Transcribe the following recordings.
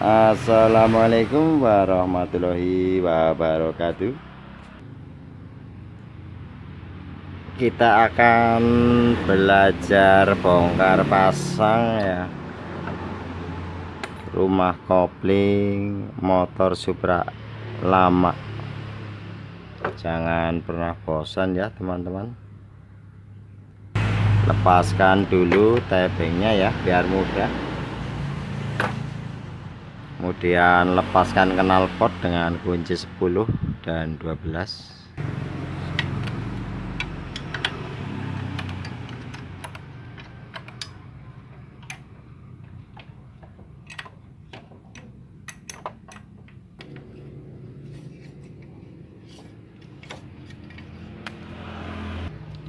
Assalamualaikum warahmatullahi wabarakatuh. Kita akan belajar bongkar pasang ya, rumah kopling motor Supra lama. Jangan pernah bosan ya teman-teman. Lepaskan dulu tebengnya ya biar mudah. Kemudian lepaskan knalpot dengan kunci 10 dan 12.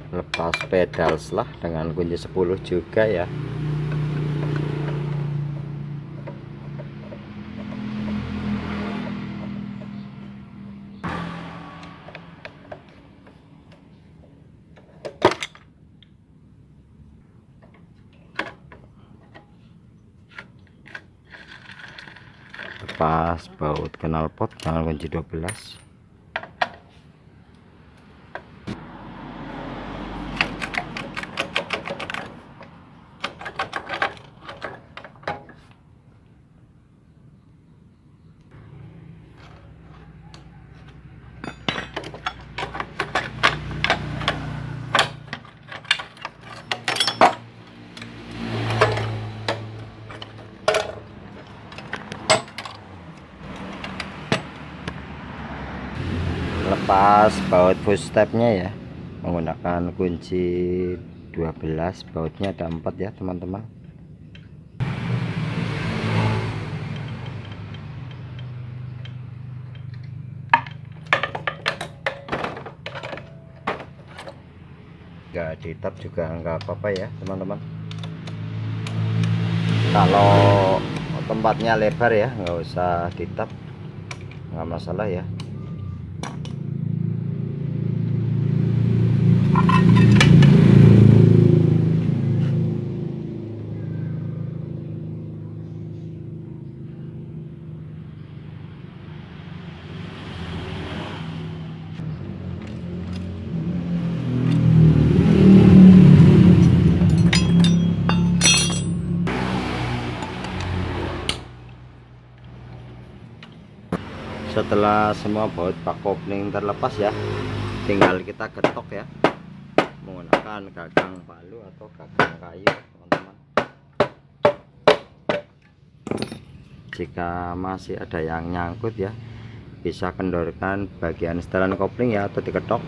Lepas pedal selah dengan kunci 10 juga ya. Lepas baut knalpot dengan kunci 12. Lepas baut footstepnya ya menggunakan kunci 12. Bautnya ada 4 ya teman-teman. Nggak ditap juga nggak apa-apa ya teman-teman. Kalau tempatnya lebar ya nggak usah ditap, nggak masalah ya. Setelah semua baut pak kopling terlepas ya, tinggal kita getok ya menggunakan gagang palu atau gagang kayu teman-teman. Jika masih ada yang nyangkut ya, bisa kendorkan bagian setelan kopling ya atau diketok.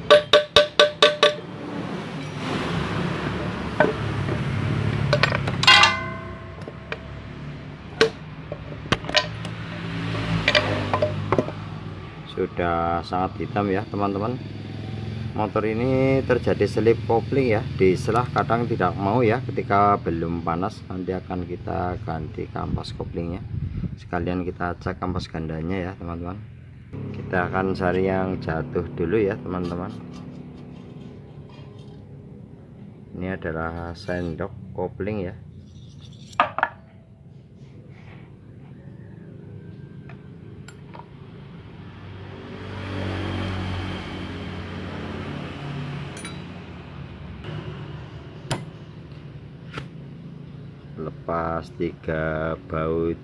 Sudah sangat hitam ya teman-teman. Motor ini terjadi selip kopling ya, di selah kadang tidak mau ya ketika belum panas. Nanti akan kita ganti kampas koplingnya, sekalian kita cek kampas gandanya ya teman-teman. Kita akan cari yang jatuh dulu ya teman-teman. Ini adalah sendok kopling ya. Lepas 3 baut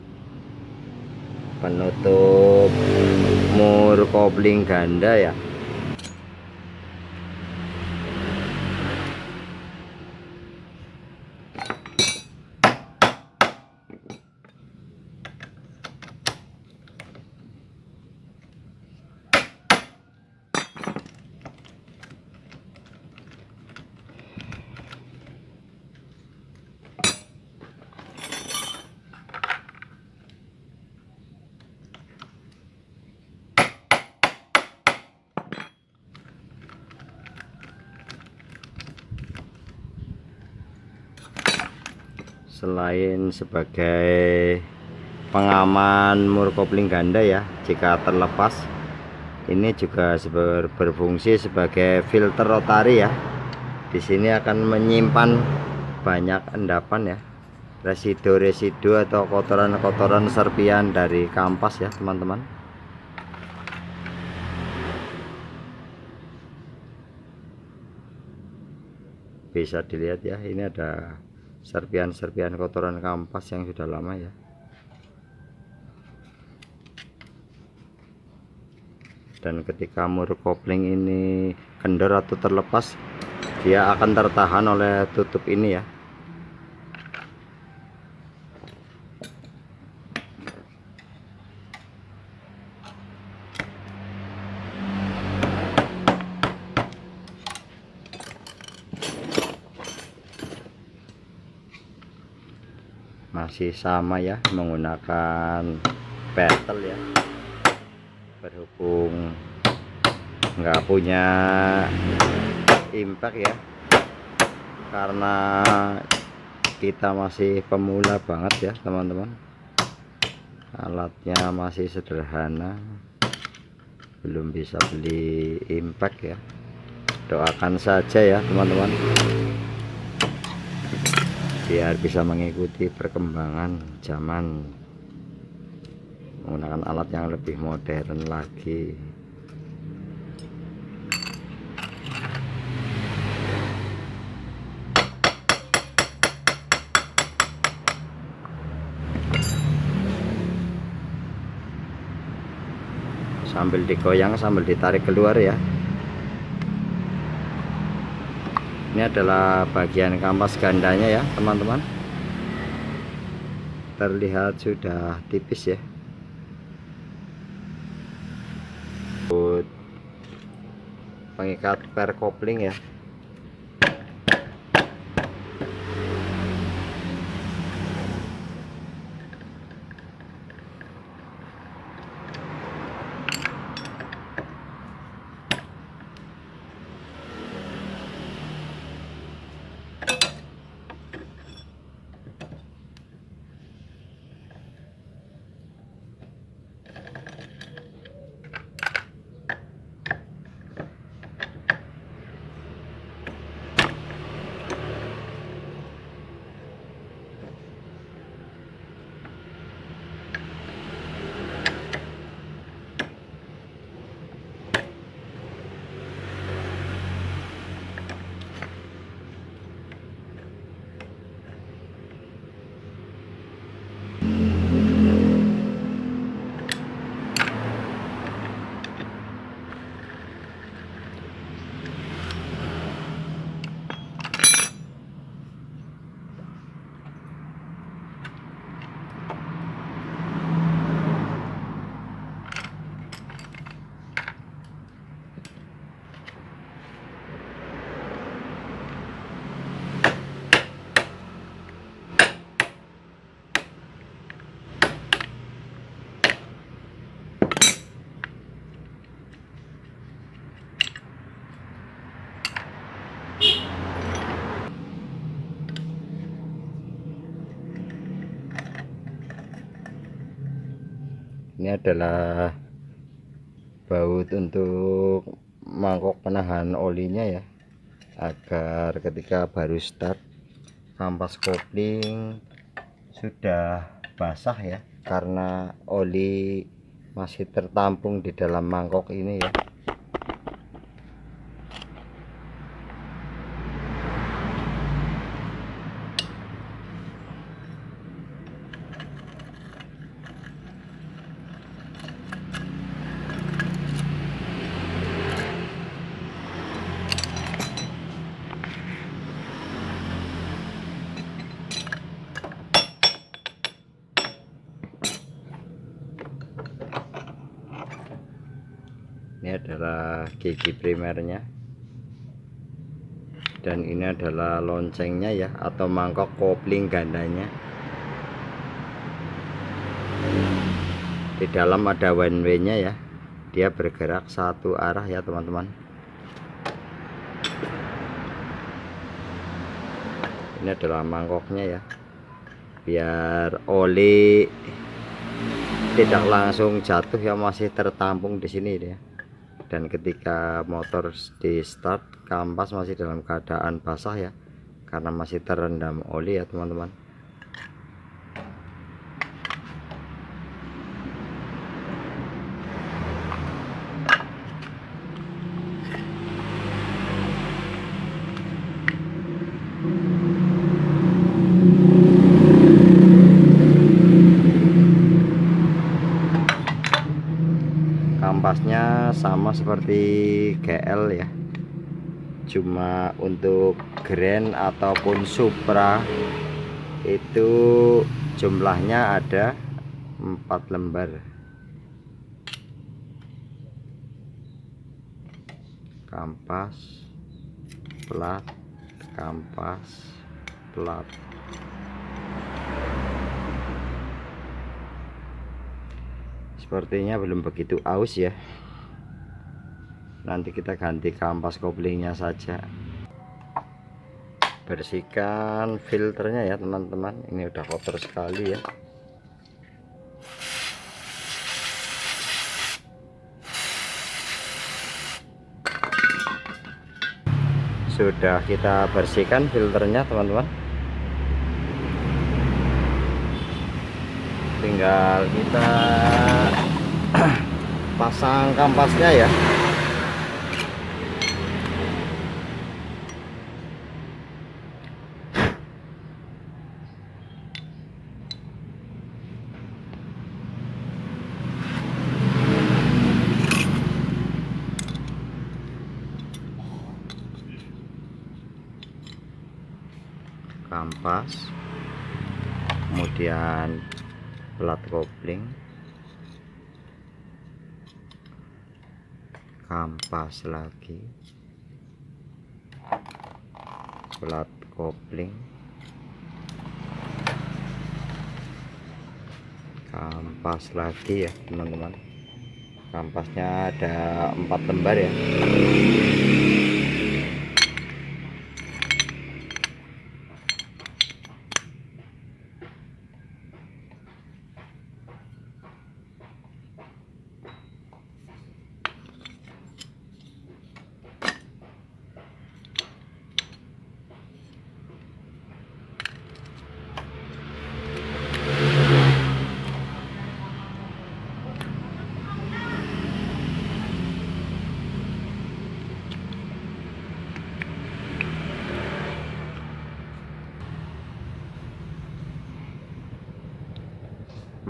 penutup mur kopling ganda ya. Selain sebagai pengaman mur kopling ganda ya, jika terlepas, ini juga berfungsi sebagai filter rotari ya. Di sini akan menyimpan banyak endapan ya. residu atau kotoran-kotoran serpian dari kampas ya teman-teman. Bisa dilihat ya, ini ada serpian-serpian kotoran kampas yang sudah lama ya. Dan ketika mur kopling ini kendor atau terlepas, dia akan tertahan oleh tutup ini ya. Masih sama ya, menggunakan petel ya, berhubung nggak punya impact ya, karena kita masih pemula banget ya teman-teman, alatnya masih sederhana, belum bisa beli impact ya. Doakan saja ya teman-teman, biar bisa mengikuti perkembangan zaman, menggunakan alat yang lebih modern lagi. Sambil digoyang, sambil ditarik keluar ya. Ini adalah bagian kampas gandanya ya teman-teman, terlihat sudah tipis ya. Pengikat per kopling ya. Ini adalah baut untuk mangkok penahan olinya ya, agar ketika baru start kampas kopling sudah basah ya, karena oli masih tertampung di dalam mangkok ini ya. Ini adalah gigi primernya, dan ini adalah loncengnya ya, atau mangkok kopling gandanya. Di dalam ada one way nya ya, dia bergerak satu arah ya teman-teman. Ini adalah mangkoknya ya, biar oli tidak langsung jatuh ya, masih tertampung di sini ya. Dan ketika motor di start, kampas masih dalam keadaan basah ya, karena masih terendam oli ya teman-teman. kampasnya sama seperti GL ya, cuma untuk Grand ataupun Supra itu jumlahnya ada 4 lembar. Kampas, plat, kampas, plat. Sepertinya belum begitu aus ya. Nanti kita ganti kampas koplingnya saja. Bersihkan filternya ya teman-teman, ini udah kotor sekali ya. Sudah kita bersihkan filternya teman-teman, tinggal kita pasang kampasnya ya. Kampas, kemudian plat kopling, kampas lagi, plat kopling, kampas lagi ya teman-teman. Kampasnya ada 4 lembar ya.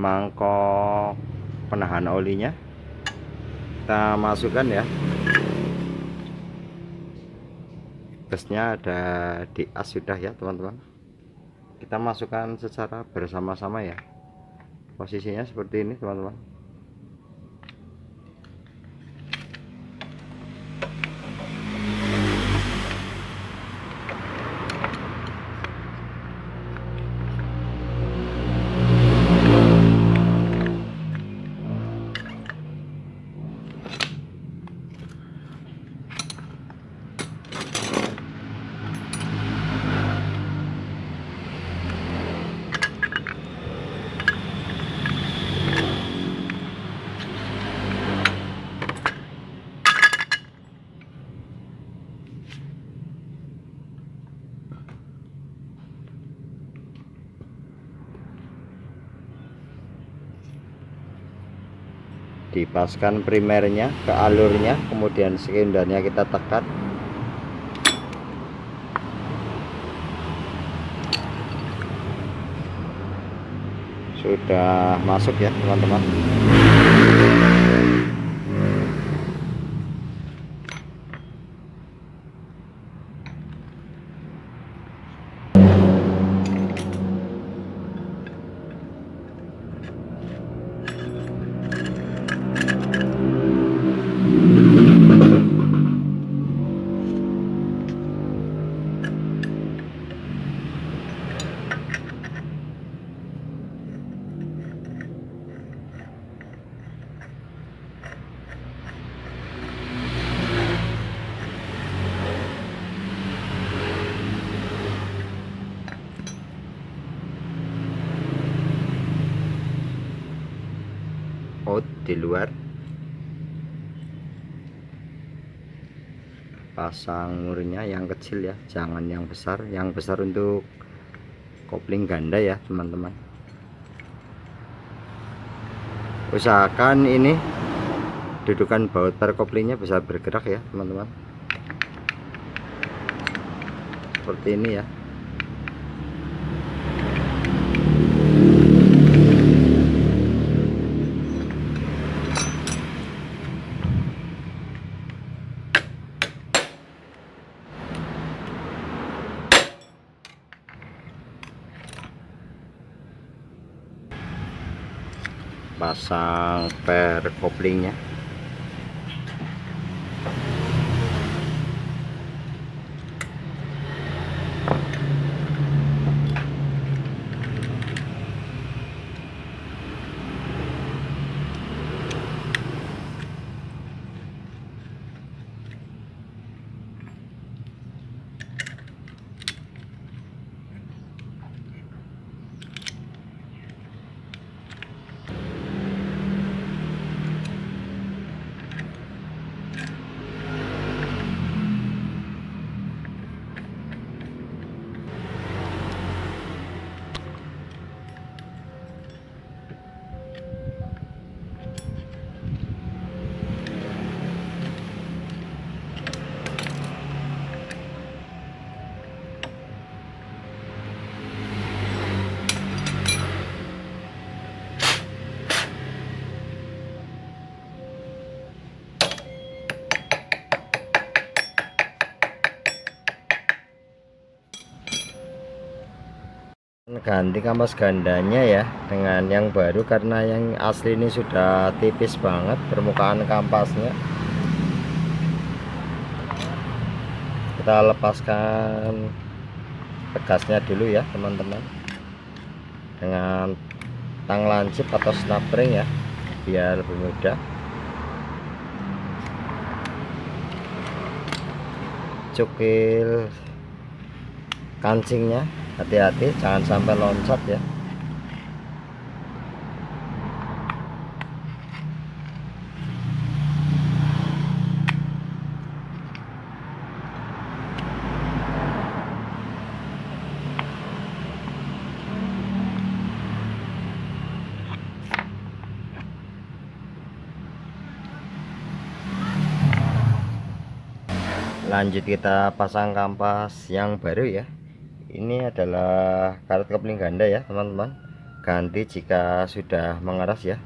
Mangkok penahan olinya kita masukkan ya. Gasnya ada di as sudah ya teman-teman. Kita masukkan secara bersama-sama ya. Posisinya seperti ini teman-teman. Dipaskan primernya ke alurnya, kemudian sekundernya kita tekan. Sudah masuk ya teman-teman. Out di luar, pasang murnya yang kecil ya, jangan yang besar. Yang besar untuk kopling ganda ya teman-teman. Usahakan ini dudukan baut per koplingnya bisa bergerak ya teman-teman, seperti ini ya. pasang per koplingnya. Ganti kampas gandanya ya dengan yang baru, karena yang asli ini sudah tipis banget permukaan kampasnya. Kita lepaskan bekasnya dulu ya teman-teman, dengan tang lancip atau snap ring ya, biar lebih mudah. Cukil kancingnya, hati-hati jangan sampai loncat ya. Lanjut kita pasang kampas yang baru ya. Ini adalah karet kopling ganda ya teman-teman, ganti jika sudah mengeras ya.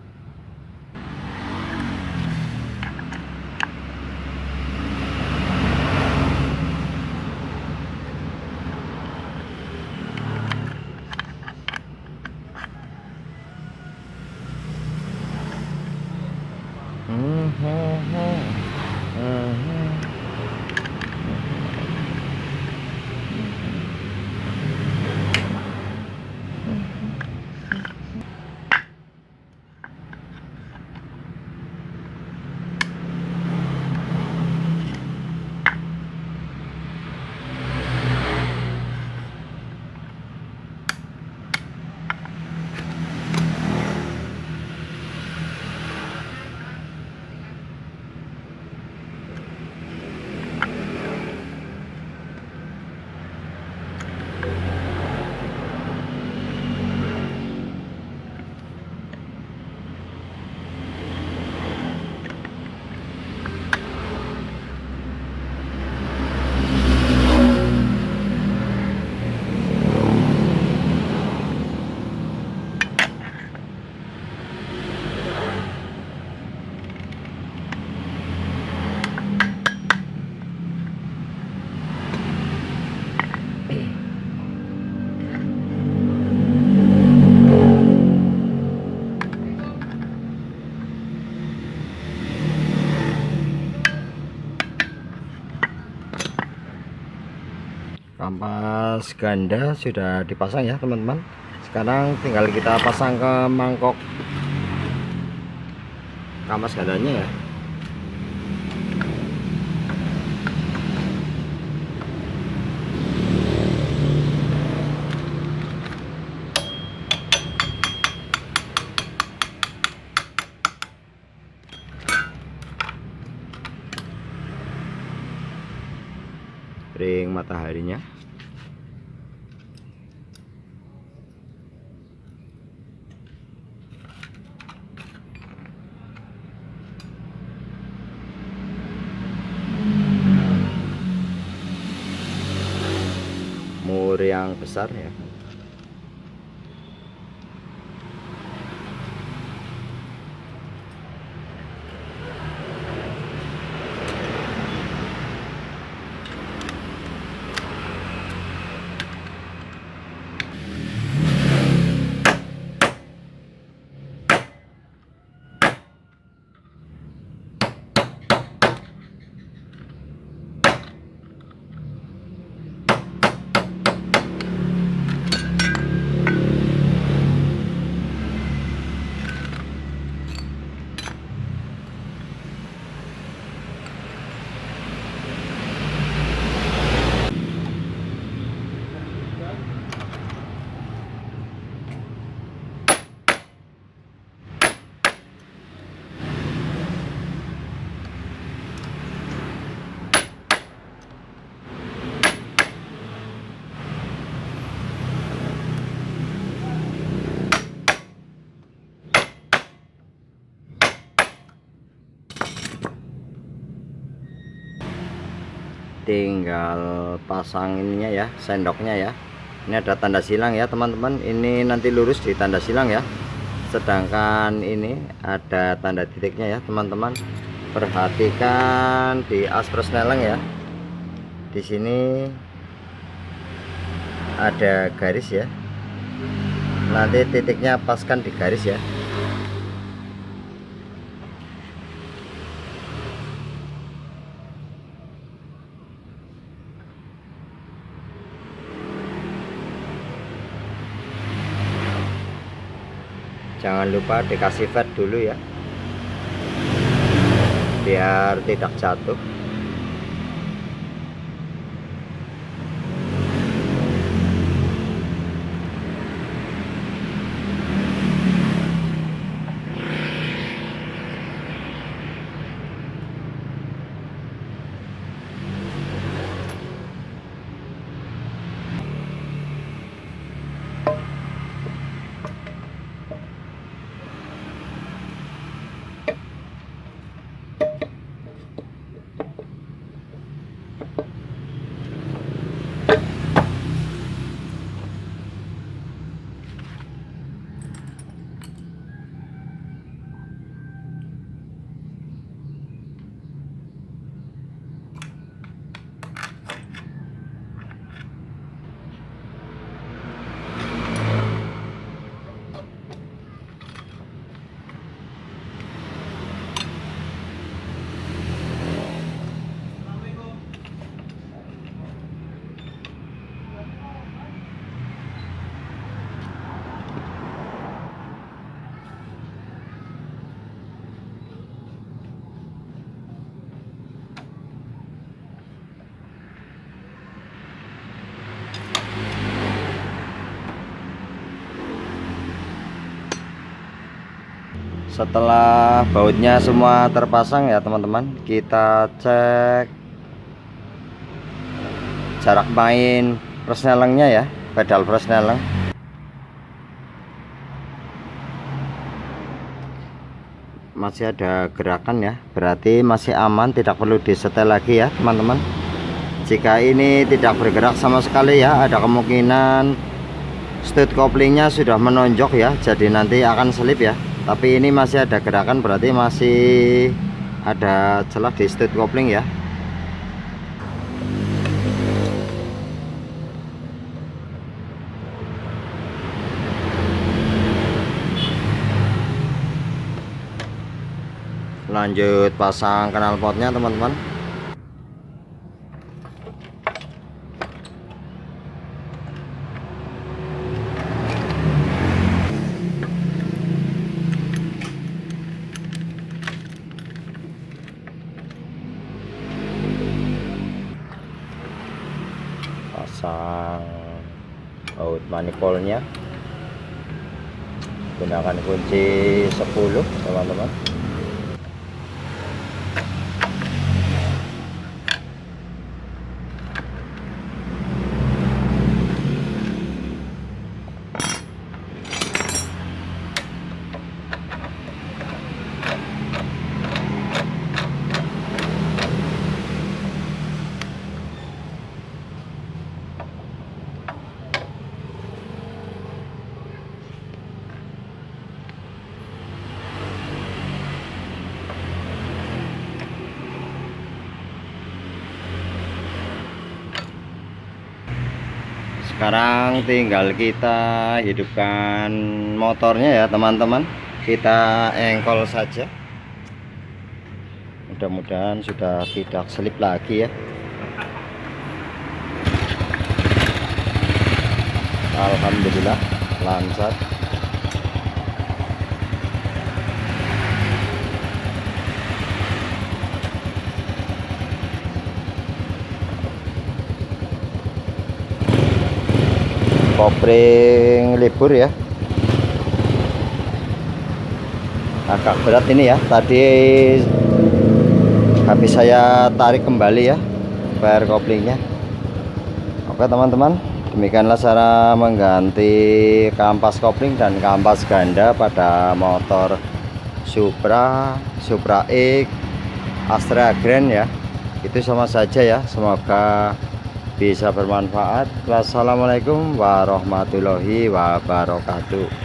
Kampas ganda sudah dipasang ya teman-teman. Sekarang tinggal kita pasang ke mangkok kampas gandanya ya. Ring mataharinya. Mur yang besar ya. tinggal pasang ininya ya, sendoknya ya. Ini ada tanda silang ya teman-teman, ini nanti lurus di tanda silang ya, sedangkan ini ada tanda titiknya ya teman-teman. Perhatikan di as persneleng ya, di sini ada garis ya, nanti titiknya paskan di garis ya. Jangan lupa dikasih fat dulu ya, biar tidak jatuh. Setelah bautnya semua terpasang ya teman-teman, kita cek jarak main persnelengnya ya, pedal persneleng. Masih ada gerakan ya, berarti masih aman, tidak perlu disetel lagi ya teman-teman. Jika ini tidak bergerak sama sekali ya, ada kemungkinan stud koplingnya sudah menonjok ya, jadi nanti akan selip ya. Tapi ini masih ada gerakan, berarti masih ada celah di stud kopling ya. Lanjut pasang knalpotnya teman-teman. Pasang baut manifoldnya, gunakan kunci 10 teman-teman. Sekarang tinggal kita hidupkan motornya ya teman-teman. Kita engkol saja, mudah-mudahan sudah tidak selip lagi ya. Alhamdulillah lancar. Kopling libur ya, agak berat ini ya, tadi habis saya tarik kembali ya bar koplingnya. Oke teman-teman, demikianlah cara mengganti kampas kopling dan kampas ganda pada motor Supra X Astra Grand ya. Itu sama saja ya, semoga bisa bermanfaat. Wassalamualaikum warahmatullahi wabarakatuh.